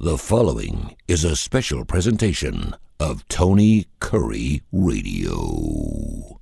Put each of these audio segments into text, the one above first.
The following is a special presentation of Tony Kurre Radio.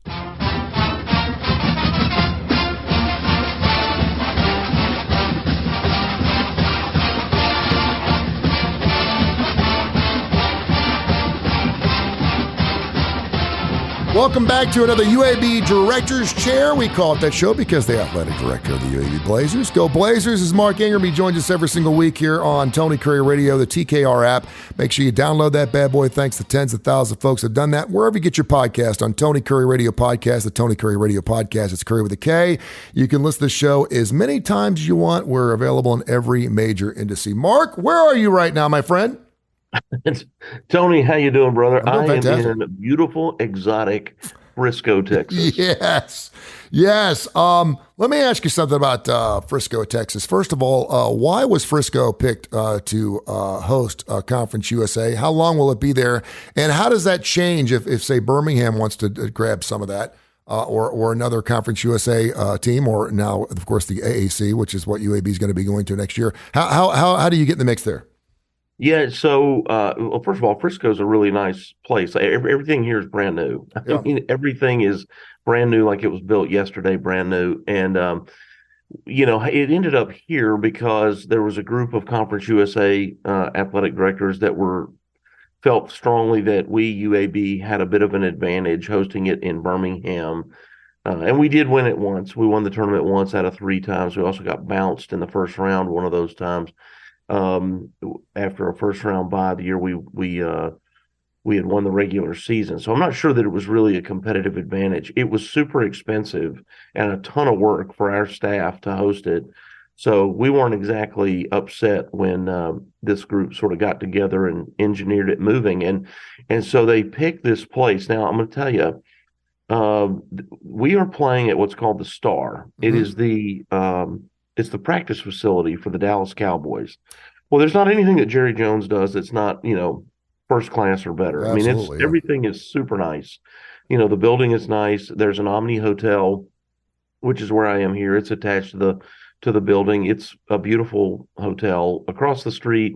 Welcome back to another UAB Director's Chair. We call it that show because the athletic director of the UAB Blazers. Go Blazers is Mark Ingram. He joins us every single week here on Tony Kurre Radio, the TKR app. Make sure you download that bad boy. Thanks to tens of thousands of folks that have done that. Wherever you get your podcast, on Tony Kurre Radio Podcast, the Tony Kurre Radio Podcast. It's Kurre with a K. You can listen to the show as many times as you want. We're available in every major industry. Mark, where are you right now, my friend? Tony, how you doing, brother? I'm doing fantastic. I am in beautiful, exotic Frisco, Texas. Yes. Let me ask you something about Frisco, Texas. First of all, why was Frisco picked to host Conference USA? How long will it be there? And how does that change if say, Birmingham wants to grab some of that? Or another Conference USA team, or now, of course, the AAC, which is what UAB is going to be going to next year. How do you get in the mix there? Yeah, so, well, first of all, Frisco is a really nice place. Everything here is brand new. Yeah. I mean, everything is brand new, like it was built yesterday, brand new. And, it ended up here because there was a group of Conference USA athletic directors that felt strongly that we, UAB, had a bit of an advantage hosting it in Birmingham. And we did win it once. We won the tournament once out of 3 times. We also got bounced in the first round one of those times. After a first round bye the year we had won the regular season. So I'm not sure that it was really a competitive advantage. It was super expensive and a ton of work for our staff to host it. So we weren't exactly upset when this group sort of got together and engineered it moving. And so they picked this place. Now I'm going to tell you, we are playing at what's called the Star. Mm-hmm. It is it's the practice facility for the Dallas Cowboys. Well, there's not anything that Jerry Jones does that's not, first class or better. Absolutely, I mean, everything is super nice. The building is nice. There's an Omni Hotel, which is where I am here. It's attached to the building. It's a beautiful hotel. Across the street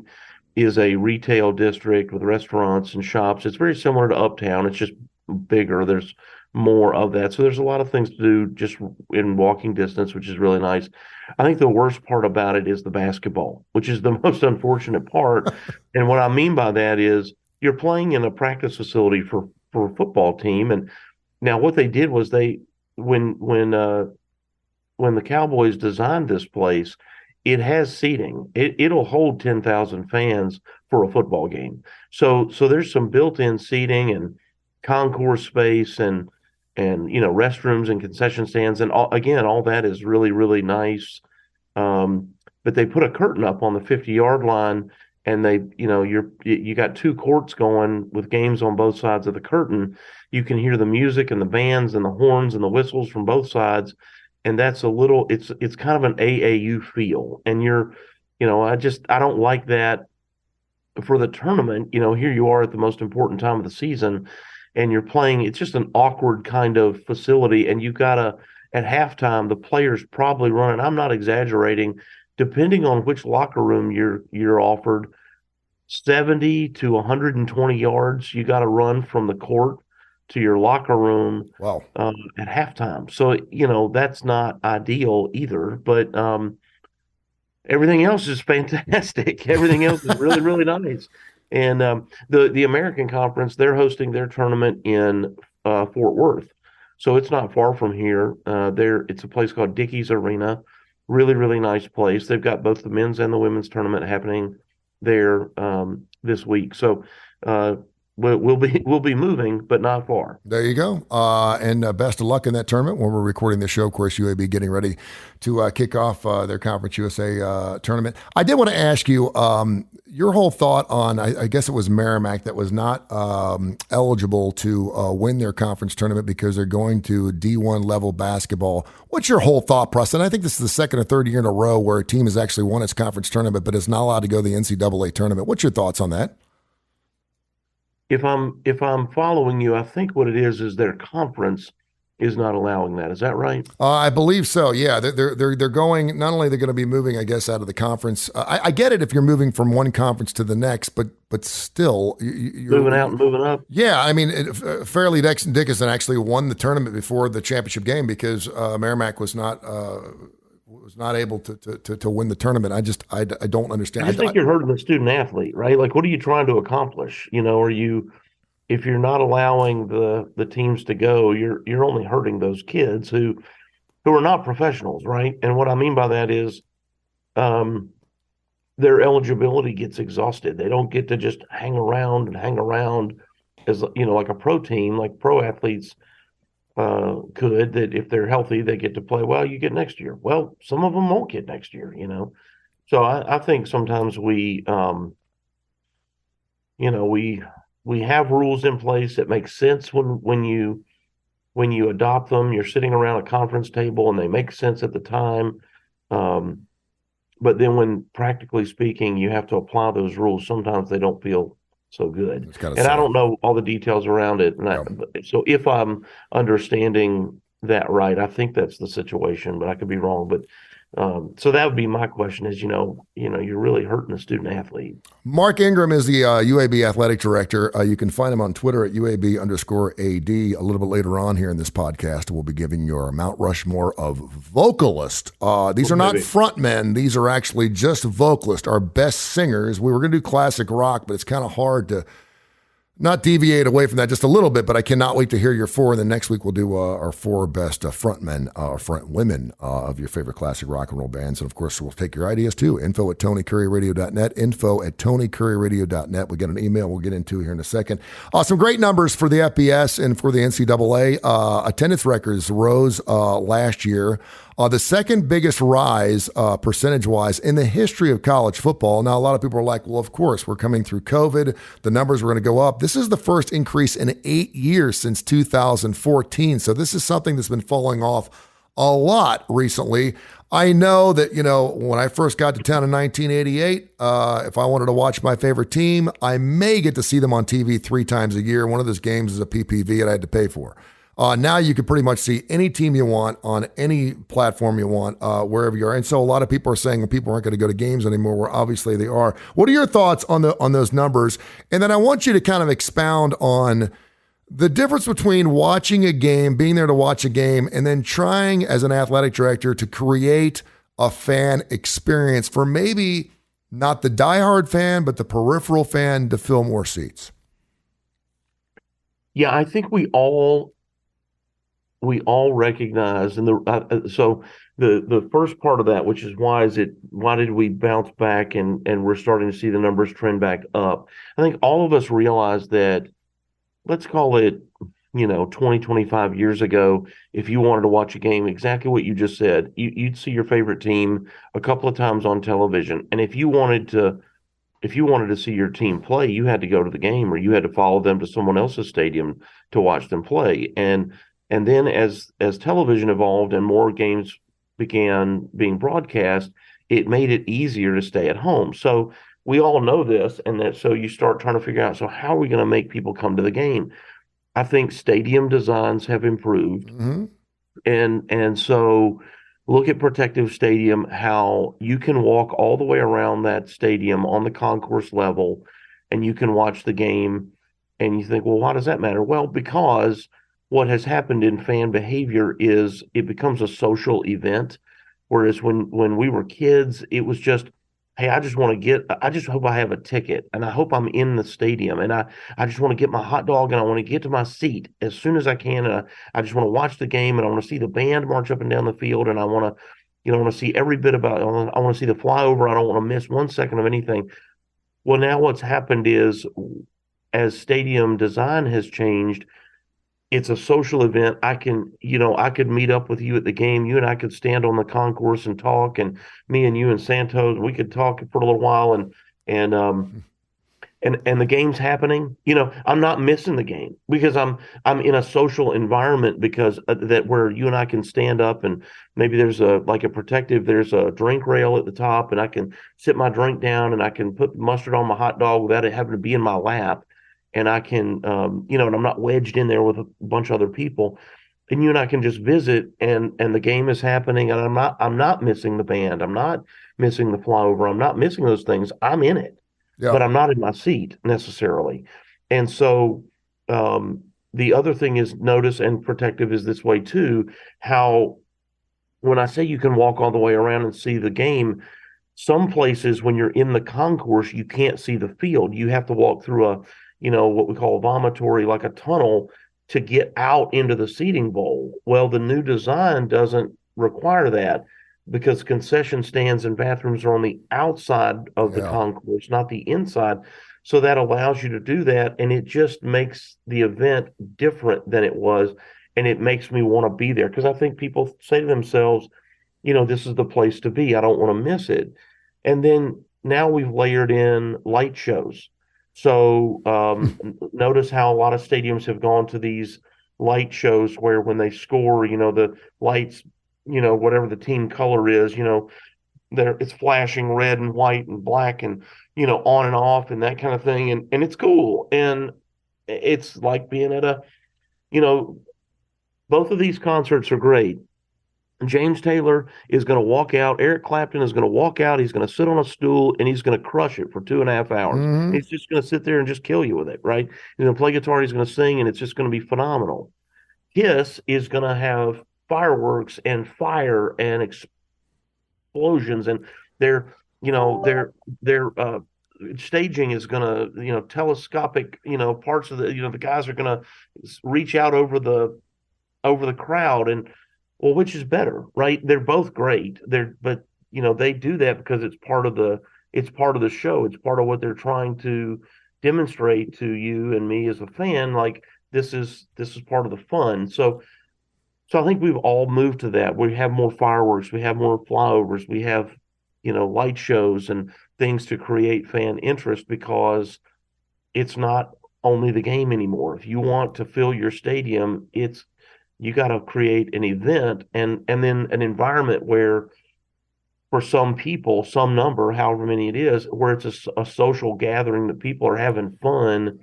is a retail district with restaurants and shops. It's very similar to Uptown. It's just bigger. There's more of that. So there's a lot of things to do just in walking distance, which is really nice. I think the worst part about it is the basketball, which is the most unfortunate part. And what I mean by that is you're playing in a practice facility for a football team. And now what they did was when the Cowboys designed this place, it has seating. It'll hold 10,000 fans for a football game. So there's some built-in seating and concourse space and restrooms and concession stands, and all that is really, really nice. But they put a curtain up on the 50-yard line, and you got 2 courts going with games on both sides of the curtain. You can hear the music and the bands and the horns and the whistles from both sides, and that's it's kind of an AAU feel. And I don't like that for the tournament. Here you are at the most important time of the season, and you're playing, it's just an awkward kind of facility. And at halftime, the players probably running, I'm not exaggerating, depending on which locker room you're offered, 70 to 120 yards you got to run from the court to your locker room. Wow. At halftime. So, that's not ideal either, but everything else is fantastic. Everything else is really, really nice. And the American Conference, they're hosting their tournament in Fort Worth. So it's not far from here. It's a place called Dickies Arena. Really, really nice place. They've got both the men's and the women's tournament happening there this week. So we'll be moving, but not far. There you go. And best of luck in that tournament. When we're recording the show, of course, UAB getting ready to kick off their Conference USA tournament. I did want to ask you your whole thought on, I guess it was Merrimack that was not eligible to win their conference tournament because they're going to D1 level basketball. What's your whole thought process? And I think this is the second or third year in a row where a team has actually won its conference tournament, but is not allowed to go to the NCAA tournament. What's your thoughts on that? If I'm following you, I think what it is their conference is not allowing that. Is that right? I believe so. Yeah, they're going. Not only they're going to be moving, I guess, out of the conference. I get it if you're moving from one conference to the next, but still, you're Moving out and moving up. Yeah, I mean, Fairleigh Dickinson actually won the tournament before the championship game because Merrimack was not able to win the tournament. I don't understand. I just think you're hurting the student athlete, right? Like, what are you trying to accomplish? Are you, if you're not allowing the teams to go, you're only hurting those kids who are not professionals, right? And what I mean by that is, their eligibility gets exhausted. They don't get to just hang around as like a pro team, like pro athletes could. That if they're healthy, they get to play. Well, you get next year. Well, some of them won't get next year. So I think sometimes we have rules in place that make sense when you adopt them. You're sitting around a conference table and they make sense at the time. But then when practically speaking, you have to apply those rules, sometimes they don't feel so good. And I don't know all the details around it. So if I'm understanding that right, I think that's the situation, but I could be wrong. But so that would be my question is, you're really hurting the student athlete. Mark Ingram is the UAB athletic director. You can find him on Twitter at UAB_AD. A little bit later on here in this podcast, we'll be giving you our Mount Rushmore of vocalist. These are not frontmen. These are actually just vocalists, our best singers. We were going to do classic rock, but it's kind of hard to not deviate away from that just a little bit, but I cannot wait to hear your four. And then next week we'll do our four best frontmen or front women of your favorite classic rock and roll bands. And of course, we'll take your ideas too. info@TonyCurryRadio.net, info@TonyCurryRadio.net. We got an email we'll get into here in a second. Some great numbers for the FBS and for the NCAA. Attendance records rose last year. The second biggest rise percentage-wise in the history of college football. Now, a lot of people are like, well, of course, we're coming through COVID. The numbers are going to go up. This is the first increase in 8 years since 2014. So this is something that's been falling off a lot recently. I know that, when I first got to town in 1988, if I wanted to watch my favorite team, I may get to see them on TV 3 times a year. One of those games is a PPV that I had to pay for. Now you can pretty much see any team you want on any platform you want, wherever you are. And so a lot of people are saying, well, people aren't going to go to games anymore, where obviously they are. What are your thoughts on those numbers? And then I want you to kind of expound on the difference between watching a game, being there to watch a game, and then trying as an athletic director to create a fan experience for maybe not the diehard fan, but the peripheral fan to fill more seats. Yeah, I think we all recognize, and so the first part of that, which is why did we bounce back and we're starting to see the numbers trend back up? I think all of us realize that, let's call it, 20, 25 years ago, if you wanted to watch a game, exactly what you just said, you'd see your favorite team a couple of times on television. And if you wanted to see your team play, you had to go to the game, or you had to follow them to someone else's stadium to watch them play. And then as television evolved and more games began being broadcast, it made it easier to stay at home. So we all know this, so you start trying to figure out, so how are we going to make people come to the game? I think stadium designs have improved. Mm-hmm. And so look at Protective Stadium, how you can walk all the way around that stadium on the concourse level, and you can watch the game. And you think, well, why does that matter? Well, because what has happened in fan behavior is it becomes a social event. Whereas when we were kids, it was just, hey, I just hope I have a ticket, and I hope I'm in the stadium, and I just want to get my hot dog, and I want to get to my seat as soon as I can. And I just want to watch the game, and I want to see the band march up and down the field, and I want to see every bit about it. I want to see the flyover. I don't want to miss 1 second of anything. Well, now what's happened is, as stadium design has changed, it's a social event. I could meet up with you at the game. You and I could stand on the concourse and talk, and me and you and Santos, we could talk for a little while, and the game's happening. I'm not missing the game because I'm in a social environment, because that where you and I can stand up, and maybe there's there's a drink rail at the top, and I can sit my drink down, and I can put mustard on my hot dog without it having to be in my lap. And I can, and I'm not wedged in there with a bunch of other people. and you and I can just visit, and the game is happening, and I'm not missing the band, I'm not missing the flyover, I'm not missing those things. I'm in it, Yeah. but I'm not in my seat necessarily. And so the other thing is, notice, and Protective is this way too, how when I say you can walk all the way around and see the game, some places when you're in the concourse, you can't see the field. You have to walk through what we call a vomitory, like a tunnel, to get out into the seating bowl. Well, the new design doesn't require that because concession stands and bathrooms are on the outside of the concourse, not the inside. So that allows you to do that. And it just makes the event different than it was. And it makes me want to be there because I think people say to themselves, this is the place to be. I don't want to miss it. And then now we've layered in light shows. So notice how a lot of stadiums have gone to these light shows where when they score, the lights, whatever the team color is, it's flashing red and white and black and, on and off and that kind of thing. And it's cool. And it's like being at both of these concerts are great. James Taylor is going to walk out. Eric Clapton is going to walk out. He's going to sit on a stool and he's going to crush it for 2.5 hours. Mm-hmm. He's just going to sit there and just kill you with it, right? He's going to play guitar. He's going to sing, and it's just going to be phenomenal. Kiss is going to have fireworks and fire and explosions, and their staging is going to, telescopic, parts of the guys are going to reach out over the crowd, and well, which is better, right? They're both great. But they do that because it's part of the show. It's part of what they're trying to demonstrate to you and me as a fan. Like this is part of the fun. So I think we've all moved to that. We have more fireworks, we have more flyovers, we have light shows and things to create fan interest because it's not only the game anymore. If you want to fill your stadium, you got to create an event and then an environment where for some people, some number, however many it is, where it's a social gathering that people are having fun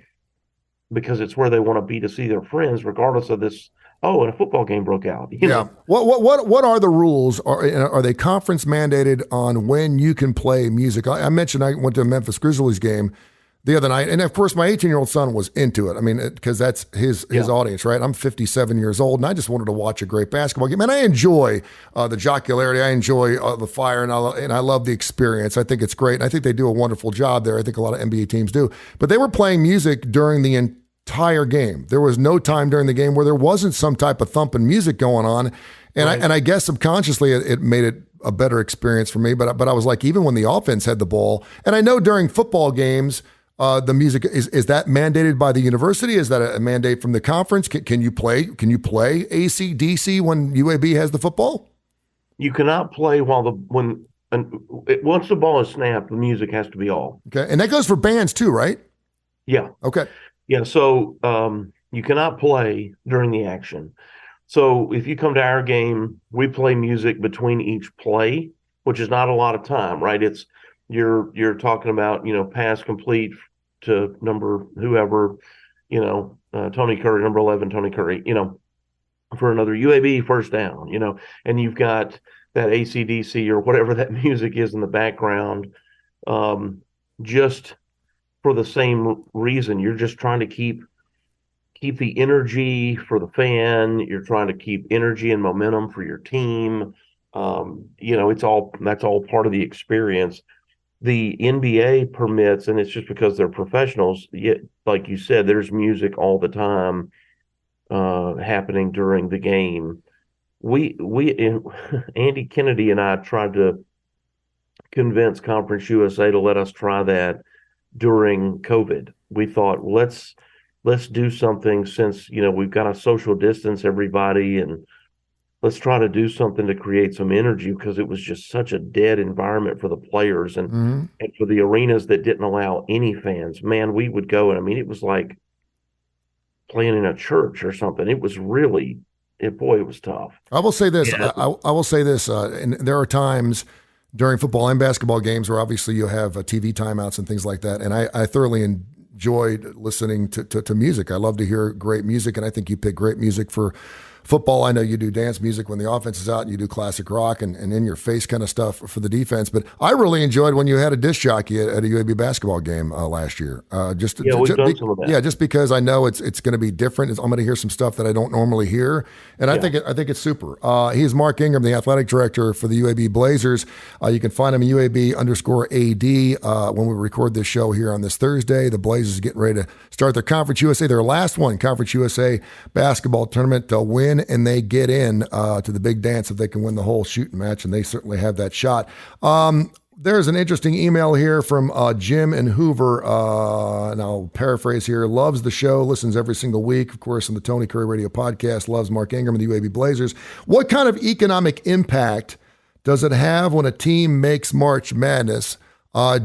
because it's where they want to be to see their friends, regardless of this. Oh, and a football game broke out. Yeah. What are the rules? Are they conference mandated on when you can play music? I mentioned I went to a Memphis Grizzlies game the other night, and of course my 18-year-old son was into it. I mean, because that's his audience, right? I'm 57 years old, and I just wanted to watch a great basketball game. And I enjoy the jocularity, I enjoy the fire, and I love the experience. I think it's great, and I think they do a wonderful job there. I think a lot of NBA teams do. But they were playing music during the entire game. There was no time during the game where there wasn't some type of thumping music going on, and right. I guess subconsciously it made it a better experience for me. But I was like, even when the offense had the ball, and I know during football games. The music is that mandated by the university? Is that a mandate from the conference? Can you play AC/DC when UAB has the football? You cannot play once the ball is snapped, the music has to be off. Okay, and that goes for bands too, right? Yeah. Okay. Yeah. So you cannot play during the action. So if you come to our game, we play music between each play, which is not a lot of time, right? It's you're talking about, pass complete to number whoever, Tony Curry, number 11, Tony Curry, for another UAB first down, and you've got that AC/DC or whatever that music is in the background, just for the same reason. You're just trying to keep the energy for the fan. You're trying to keep energy and momentum for your team. That's all part of the experience. The NBA permits, and it's just because they're professionals. Yet, like you said, there's music all the time happening during the game. Andy Kennedy and I tried to convince Conference USA to let us try that during COVID. We thought, let's do something since we've got to social distance everybody, and let's try to do something to create some energy, because it was just such a dead environment for the players and for the arenas that didn't allow any fans. Man, we would go, and I mean, it was like playing in a church or something. It was really, it was tough. I will say this. Yeah. I will say this. And there are times during football and basketball games where obviously you have TV timeouts and things like that. And I thoroughly enjoyed listening to music. I love to hear great music, and I think you pick great music for football, I know you do dance music when the offense is out, and you do classic rock and in your face kind of stuff for the defense. But I really enjoyed when you had a disc jockey at a UAB basketball game last year. We've done some of that. Yeah, just because I know it's going to be different. I'm going to hear some stuff that I don't normally hear, and I think it's super. He's Mark Ingram, the athletic director for the UAB Blazers. You can find him at UAB_AD. When we record this show here on this Thursday, the Blazers are getting ready to start their Conference USA, their last one, Conference USA basketball tournament. They'll win and they get in to the big dance if they can win the whole shooting match, and they certainly have that shot. There's an interesting email here from Jim in Hoover, and I'll paraphrase here. Loves the show, listens every single week, of course, on the Tony Curre Radio podcast, loves Mark Ingram and the UAB Blazers. What kind of economic impact does it have when a team makes March Madness?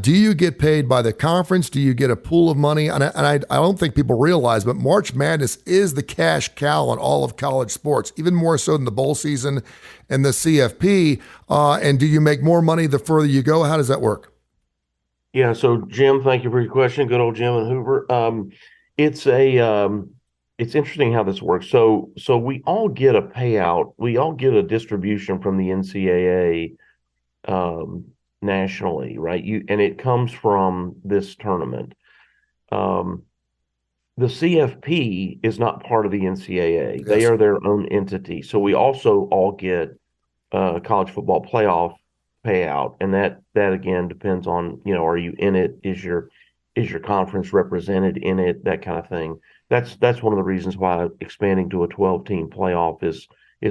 Do you get paid by the conference? Do you get a pool of money? And I don't think people realize, but March Madness is the cash cow in all of college sports, even more so than the bowl season and the CFP. And do you make more money the further you go? How does that work? Yeah. So Jim, thank you for your question. Good old Jim in Hoover. It's interesting how this works. So we all get a payout. We all get a distribution from the NCAA, nationally, right? And it comes from this tournament. The CFP is not part of the NCAA. Yes. They are their own entity. So we also all get college football playoff payout, and that again depends on, are you in it? Is your conference represented in it? That kind of thing. That's one of the reasons why expanding to a 12-team playoff is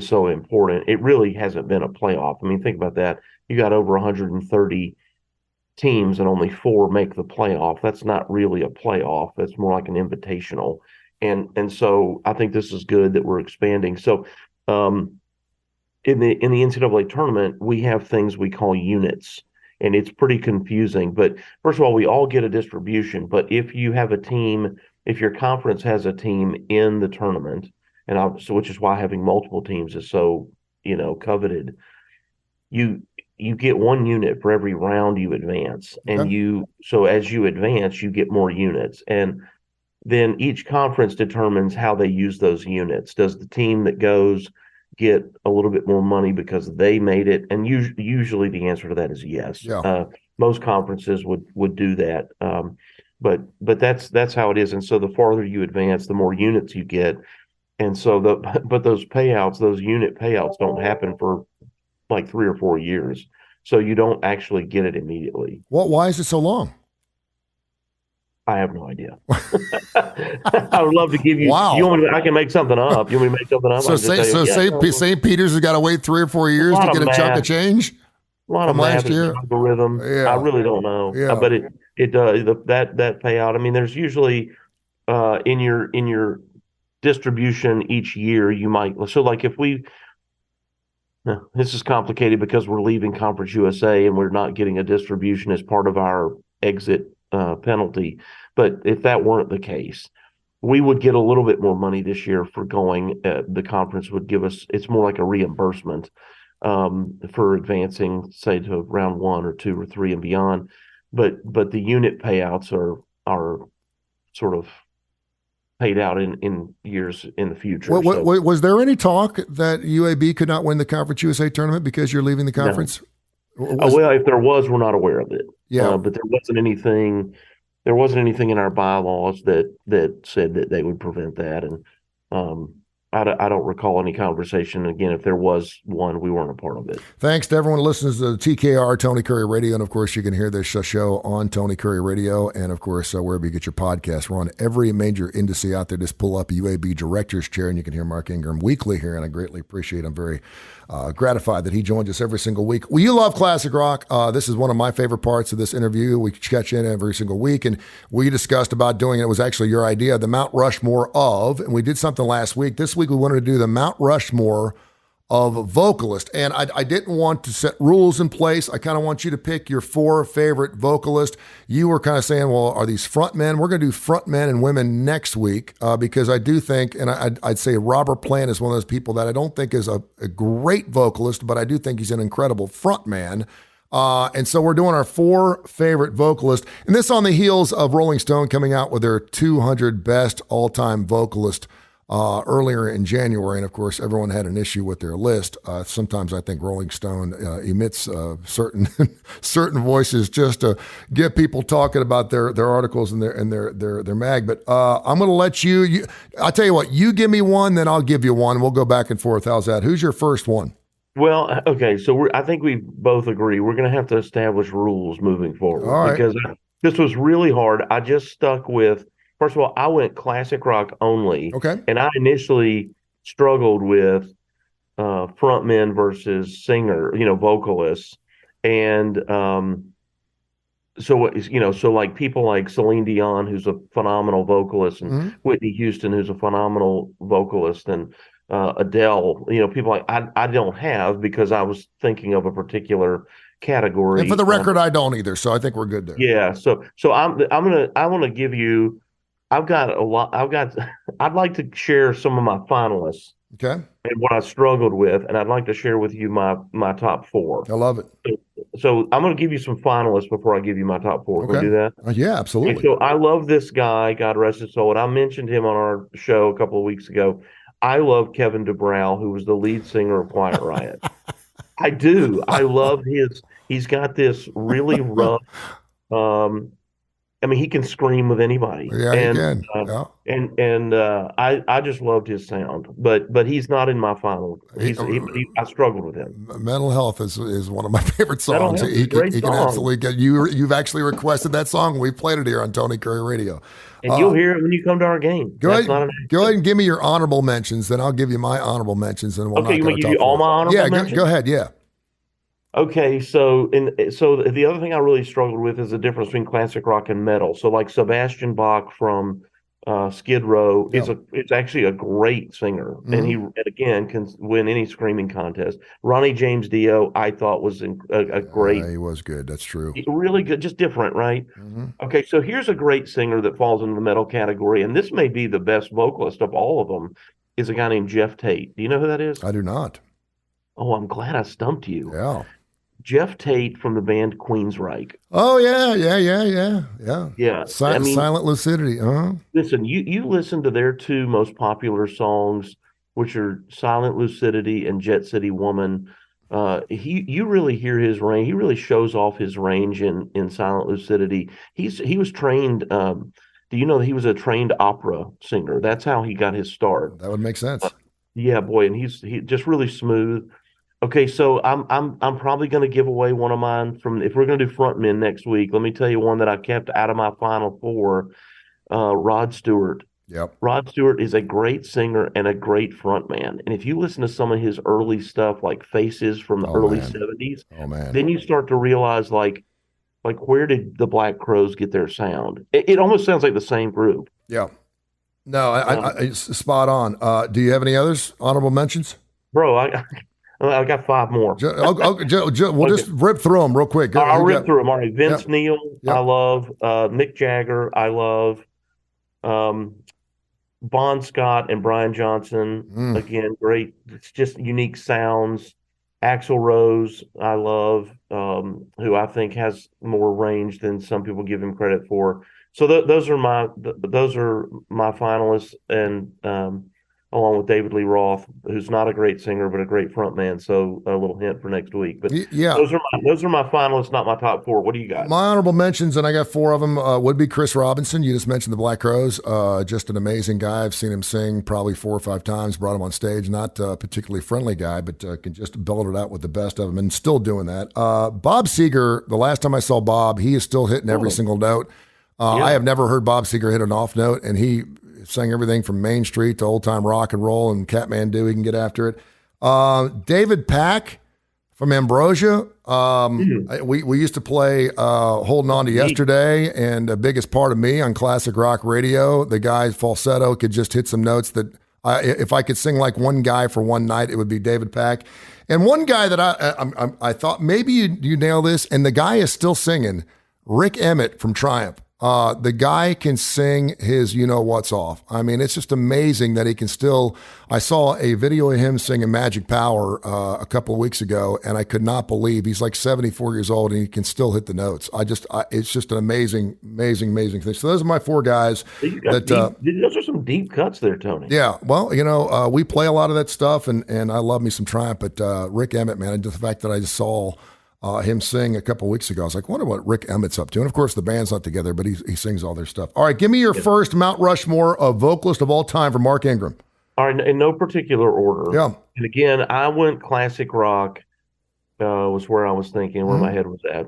so important. It really hasn't been a playoff. I mean, think about that. You got over 130 teams and only 4 make the playoff. That's not really a playoff. That's more like an invitational. And so I think this is good that we're expanding. So in the NCAA tournament, we have things we call units, and it's pretty confusing. But first of all, we all get a distribution. But if you have a team, if your conference has a team in the tournament, which is why having multiple teams is so, coveted, you get 1 unit for every round you advance. And so as you advance, you get more units. And then each conference determines how they use those units. Does the team that goes get a little bit more money because they made it? And usually the answer to that is yes. Yeah. Most conferences would do that. But that's how it is. And so the farther you advance, the more units you get. And so but those payouts, those unit payouts don't happen for like 3 or 4 years. So you don't actually get it immediately. Why is it so long? I have no idea. I would love to give you. Wow. I can make something up. You want me to make something up? So St. Peter's has got to wait 3 or 4 years to get a chunk of change? A lot of math last year. Algorithm. Yeah. I really don't know. Yeah. But it does that payout. I mean, there's usually in your distribution each year, you might. So like if we. This is complicated because we're leaving Conference USA and we're not getting a distribution as part of our exit penalty. But if that weren't the case, we would get a little bit more money this year for going. The conference would give us, it's more like a reimbursement for advancing, say, to round 1 or 2 or 3 and beyond. But the unit payouts are sort of paid out in years in the future. Was there any talk that UAB could not win the Conference USA tournament because you're leaving the conference? No. Well, if there was, we're not aware of it. Yeah, but there wasn't anything in our bylaws that said that they would prevent that. And I don't recall any conversation. Again, if there was one, we weren't a part of it. Thanks to everyone who listens to the TKR Tony Curre Radio. And of course, you can hear this show on Tony Curre Radio. And of course, wherever you get your podcasts, we're on every major industry out there. Just pull up a UAB Director's Chair and you can hear Mark Ingram weekly here. And I greatly appreciate it. I'm very gratified that he joins us every single week. Well, you love classic rock. This is one of my favorite parts of this interview. We catch in every single week, and we discussed about doing it. It was actually your idea, the Mount Rushmore of, and we did something last week. This week we wanted to do the Mount Rushmore of vocalist, and I didn't want to set rules in place. I kind of want you to pick your 4 favorite vocalists. You were kind of saying, well, are these front men? We're going to do front men and women next week because I do think, and I'd say Robert Plant is one of those people that I don't think is a great vocalist, but I do think he's an incredible front man. And so we're doing our 4 favorite vocalists, and this on the heels of Rolling Stone coming out with their 200 best all-time vocalist earlier in January, and of course, everyone had an issue with their list. Sometimes I think Rolling Stone emits certain certain voices just to get people talking about their articles and their mag. But I'm going to let you. I'll tell you what. You give me one, then I'll give you one. We'll go back and forth. How's that? Who's your first one? Well, okay. So I think we both agree we're going to have to establish rules moving forward. All right. Because this was really hard. I just stuck with. First of all, I went classic rock only. Okay. And I initially struggled with frontmen versus singer, vocalists. And so like people like Celine Dion, who's a phenomenal vocalist, and Whitney Houston, who's a phenomenal vocalist, and Adele, people like I don't have, because I was thinking of a particular category. And for the record, I don't either. So I think we're good there. Yeah. So I want to give you. I've got a lot. I'd like to share some of my finalists. Okay. And what I struggled with, and I'd like to share with you my top four. I love it. So I'm going to give you some finalists before I give you my top four. Okay. Can we do that? Yeah, absolutely. And so I love this guy, God rest his soul, and I mentioned him on our show a couple of weeks ago. I love Kevin DuBrow, who was the lead singer of Quiet Riot. I do. I love he's got this really rough, he can scream with anybody. Yeah, and, he can. I just loved his sound, but he's not in my final. I struggled with him. Mental Health is one of my favorite songs. He can song. absolutely get you. You've actually requested that song. We played it here on Tony Curry Radio, and you'll hear it when you come to our game. Go ahead and give me your honorable mentions. Then I'll give you my honorable mentions, and we'll you want to give you all my honorable mentions? Go ahead. Yeah. Okay, so the other thing I really struggled with is the difference between classic rock and metal. So like Sebastian Bach from Skid Row is actually a great singer, and he again can win any screaming contest. Ronnie James Dio I thought was a great. He was good. That's true. Really good, just different, right? Okay, so here's a great singer that falls into the metal category, and this may be the best vocalist of all of them. Is a guy named Jeff Tate. Do you know who that is? I do not. Oh, I'm glad I stumped you. Yeah. Jeff Tate from the band Queensryche. Oh yeah. Silent Lucidity. Listen, you listen to their two most popular songs, which are Silent Lucidity and Jet City Woman. You really hear his range. He really shows off his range in Silent Lucidity. He was trained. Do you know that he was a trained opera singer? That's how he got his start. That would make sense. Yeah, boy, and he's just really smooth. Okay, so I'm probably going to give away one of mine from, if we're going to do frontmen next week. Let me tell you one that I kept out of my final four, Rod Stewart. Yep. Rod Stewart is a great singer and a great frontman. And if you listen to some of his early stuff, like Faces from the early 70s, then you start to realize like where did the Black Crowes get their sound? It almost sounds like the same group. Yeah. No, I spot on. Do you have any others, honorable mentions? Bro, I got five more. We'll just rip through them real quick. I'll rip through them. All right. Vince Neil, I love. Mick Jagger, I love. Bon Scott and Brian Johnson, again, great. It's just unique sounds. Axl Rose, I love, who I think has more range than some people give him credit for. So those are my finalists, and along with David Lee Roth, who's not a great singer but a great frontman. So a little hint for next week. But those are my finalists, not my top four. What do you got? My honorable mentions, and I got four of them, would be Chris Robinson. You just mentioned the Black Crowes. Just an amazing guy. I've seen him sing probably 4 or 5 times. Brought him on stage. Not a particularly friendly guy, but can just belt it out with the best of them, and still doing that. Bob Seger. The last time I saw Bob, he is still hitting every single note. I have never heard Bob Seger hit an off note, and he sang everything from Main Street to old time rock and roll and Catmandu. He can get after it. David Pack from Ambrosia. We used to play Holding On to Yesterday, and the biggest part of me on classic rock radio, the guy falsetto could just hit some notes that if I could sing like one guy for one night, it would be David Pack. And one guy that I thought maybe you nail this, and the guy is still singing, Rick Emmett from Triumph. The guy can sing his what's off. I mean, it's just amazing that he can still. I saw a video of him singing Magic Power a couple of weeks ago, and I could not believe he's like 74 years old and he can still hit the notes. It's just an amazing thing. So those are my four guys. Those are some deep cuts there, Tony. Yeah, well, we play a lot of that stuff, and I love me some Triumph. But Rick Emmett, man, the fact that I just saw him sing a couple of weeks ago, I was like, wonder what Rick Emmett's up to. And of course, the band's not together, but he sings all their stuff. All right, give me your first Mount Rushmore of vocalist of all time for Mark Ingram. All right, in no particular order. Yeah. And again, I went classic rock, was where I was thinking, where my head was at.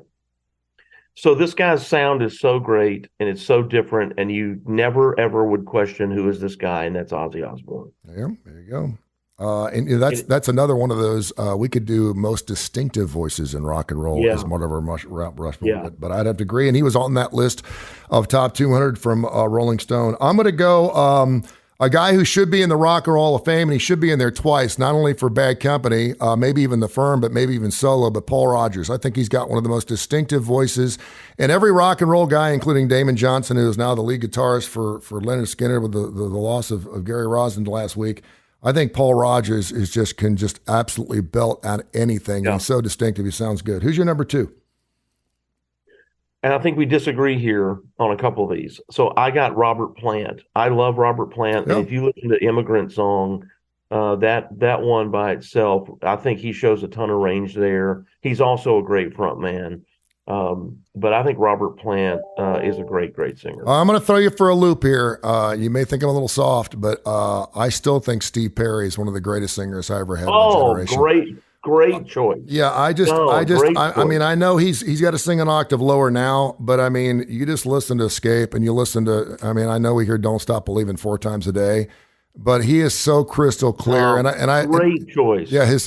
So this guy's sound is so great, and it's so different, and you never, ever would question who is this guy, and that's Ozzy Osbourne. Yeah, there you go. And that's another one of those, we could do most distinctive voices in rock and roll as one of our Rushmore. Yeah. But I'd have to agree. And he was on that list of top 200 from Rolling Stone. I'm going to go a guy who should be in the Rock and Roll Hall of Fame, and he should be in there twice, not only for Bad Company, maybe even The Firm, but maybe even solo, but Paul Rodgers. I think he's got one of the most distinctive voices. And every rock and roll guy, including Damon Johnson, who is now the lead guitarist for Leonard Skinner with the loss of Gary Rossland last week, I think Paul Rodgers can just absolutely belt out anything. Yeah. He's so distinctive. He sounds good. Who's your number two? And I think we disagree here on a couple of these. So I got Robert Plant. I love Robert Plant. Yeah. And if you listen to Immigrant Song, that one by itself, I think he shows a ton of range there. He's also a great front man. But I think Robert Plant is a great singer. I'm going to throw you for a loop here. You may think I'm a little soft, but I still think Steve Perry is one of the greatest singers I ever had in my generation. Great choice. Yeah, I mean, I know he's got to sing an octave lower now, but I mean, you just listen to Escape and you listen to, I mean, I know we hear Don't Stop Believing 4 times a day, but he is so crystal clear. Great choice. Yeah, his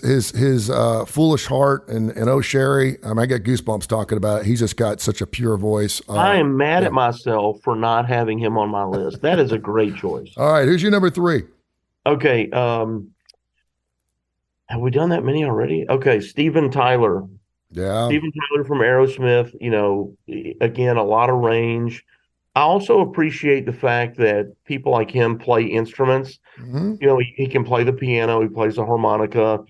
Foolish Heart and Oh Sherry. I mean, I get goosebumps talking about it. He's just got such a pure voice. I am mad at myself for not having him on my list. That is a great choice. All right, who's your number 3? Okay, have we done that many already? Okay, Steven Tyler. Yeah. Steven Tyler from Aerosmith, again, a lot of range. I also appreciate the fact that people like him play instruments. Mm-hmm. He can play the piano, he plays the harmonica.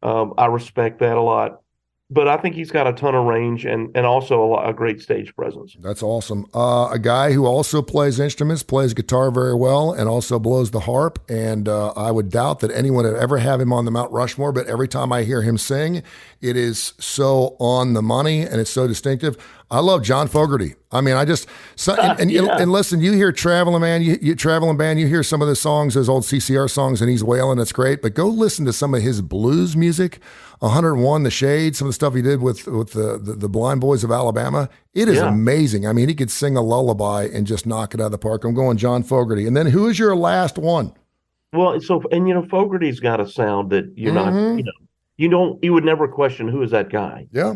I respect that a lot. But I think he's got a ton of range and also a great stage presence. That's awesome. A guy who also plays instruments, plays guitar very well, and also blows the harp. And I would doubt that anyone would ever have him on the Mount Rushmore, but every time I hear him sing, it is so on the money and it's so distinctive. I love John Fogerty. I mean, and listen, you hear Traveling Man, you Traveling Band, you hear some of the songs, those old CCR songs, and he's wailing, it's great. But go listen to some of his blues music, 101, The Shade, some of the stuff he did with the Blind Boys of Alabama. It is amazing. I mean, he could sing a lullaby and just knock it out of the park. I'm going John Fogerty. And then who is your last one? Well, Fogerty's got a sound that you're not, you would never question who is that guy. Yeah.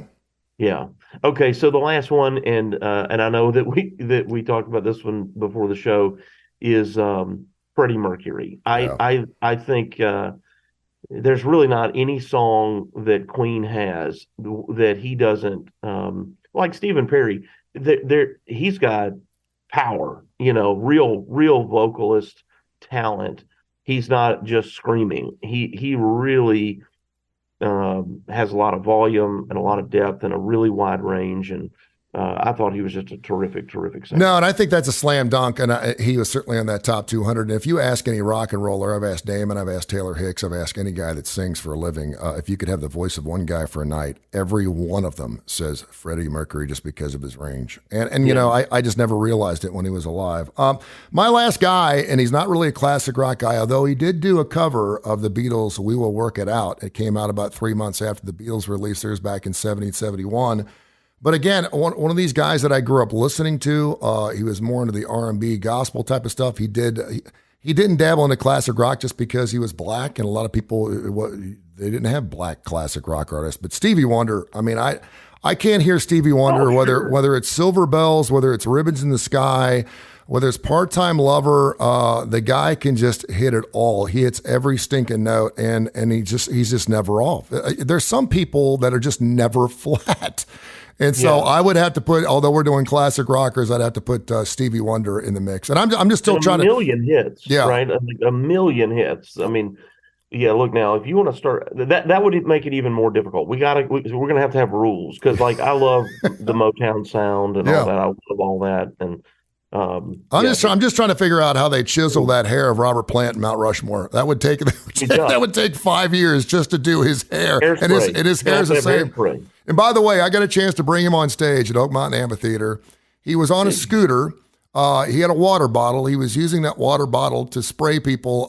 Yeah. Okay. So the last one, and I know that we talked about this one before the show, is Freddie Mercury. I think there's really not any song that Queen has that he doesn't like. Stephen Perry, he's got power. Real vocalist talent. He's not just screaming. He really has a lot of volume and a lot of depth and a really wide range. And I thought he was just a terrific singer. No, and I think that's a slam dunk. And he was certainly on that top 200. And if you ask any rock and roller, I've asked Damon, I've asked Taylor Hicks, I've asked any guy that sings for a living, if you could have the voice of one guy for a night, every one of them says Freddie Mercury just because of his range. And I just never realized it when he was alive. My last guy, and he's not really a classic rock guy, although he did do a cover of the Beatles' We Will Work It Out. It came out about 3 months after the Beatles released theirs back in 1971. But again, one of these guys that I grew up listening to, he was more into the R&B gospel type of stuff. He didn't dabble into classic rock just because he was black, and a lot of people, they didn't have black classic rock artists. But Stevie Wonder, I mean, I can't hear Stevie Wonder, whether it's Silver Bells, whether it's Ribbons in the Sky, whether it's Part-Time Lover, the guy can just hit it all. He hits every stinking note, and he's just never off. There's some people that are just never flat. And so I would have to put, although we're doing classic rockers, I'd have to put Stevie Wonder in the mix. And I'm just still trying to. A million hits, right? A million hits. I mean, yeah, look now, if you want to start, that would make it even more difficult. We're going to have rules because, like, I love the Motown sound and all that. I love all that. And I'm just trying to figure out how they chisel that hair of Robert Plant in Mount Rushmore. That would take 5 years just to do his hair. And his hair's the same. And by the way, I got a chance to bring him on stage at Oak Mountain Amphitheater. He was on a scooter. He had a water bottle. He was using that water bottle to spray people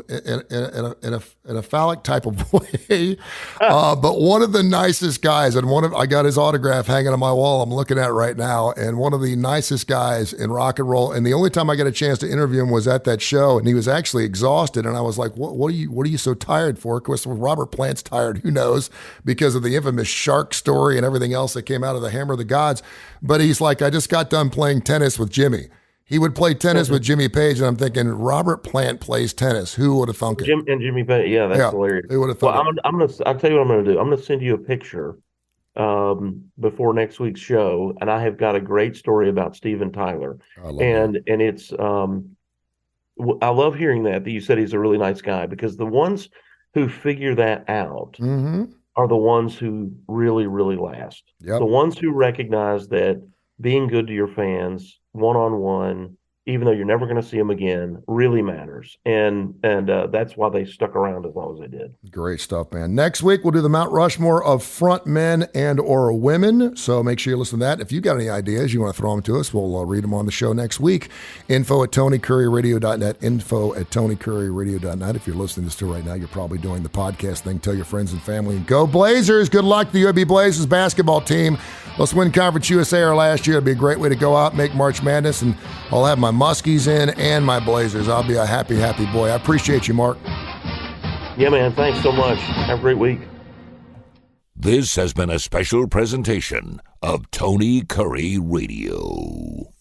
in a phallic type of way. But one of the nicest guys, and I got his autograph hanging on my wall. I'm looking at it right now. And one of the nicest guys in rock and roll. And the only time I got a chance to interview him was at that show, and he was actually exhausted. And I was like, "What are you so tired for?" Of course, Robert Plant's tired. Who knows? Because of the infamous shark story and everything else that came out of the Hammer of the Gods. But he's like, "I just got done playing tennis with Jimmy." He would play tennis with Jimmy Page, and I'm thinking, Robert Plant plays tennis. Who would have thunk it? Jimmy Page, that's hilarious. Who would have thunk it? I'll tell you what I'm going to do. I'm going to send you a picture before next week's show, and I have got a great story about Steven Tyler. And it's I love hearing that you said he's a really nice guy, because the ones who figure that out are the ones who really, really last. Yep. The ones who recognize that being good to your fans one-on-one, even though you're never going to see them again, really matters. And that's why they stuck around as long as they did. Great stuff, man. Next week, we'll do the Mount Rushmore of front men and or women. So make sure you listen to that. If you got any ideas, you want to throw them to us, we'll read them on the show next week. info@TonyCurryRadio.net, info@TonyCurryRadio.net. If you're listening to this right now, you're probably doing the podcast thing. Tell your friends and family. And go Blazers. Good luck to the UAB Blazers basketball team. Let's win Conference USA our last year. It'd be a great way to go out, make March Madness, and I'll have my Muskies in and my Blazers. I'll be a happy, happy boy. I appreciate you, Mark. Yeah, man. Thanks so much. Have a great week. This has been a special presentation of Tony Curry Radio.